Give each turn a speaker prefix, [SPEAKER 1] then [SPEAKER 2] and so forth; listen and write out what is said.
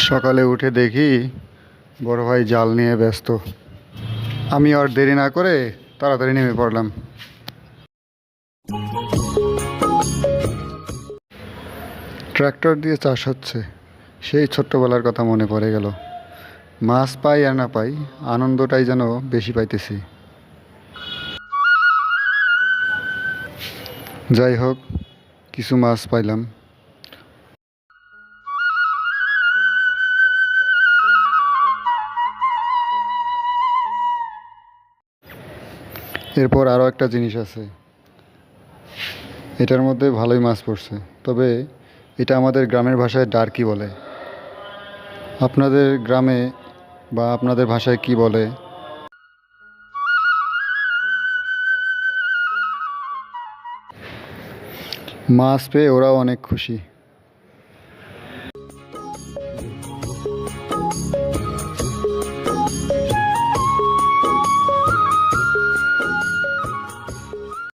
[SPEAKER 1] সকালে উঠে দেখি বড় ভাই জাল নিয়ে ব্যস্ত। আমি আর দেরি না করে তাড়াতাড়ি নেমে পড়লাম। ট্র্যাক্টর দিয়ে চাষ হচ্ছে, সেই ছোট্টবেলার কথা মনে পড়ে গেল। মাছ পাই আর না পাই, আনন্দটাই যেন বেশি পাইতেছি। যাই হোক, কিছু মাছ পাইলাম। এরপর আরও একটা জিনিস আছে, এটার মধ্যে ভালোই মাছ পড়ছে, তবে এটা আমাদের গ্রামের ভাষায় ডারকি বলে। আপনাদের গ্রামে বা আপনাদের ভাষায় কি বলে? মাছ পেয়ে ওরাও অনেক খুশি।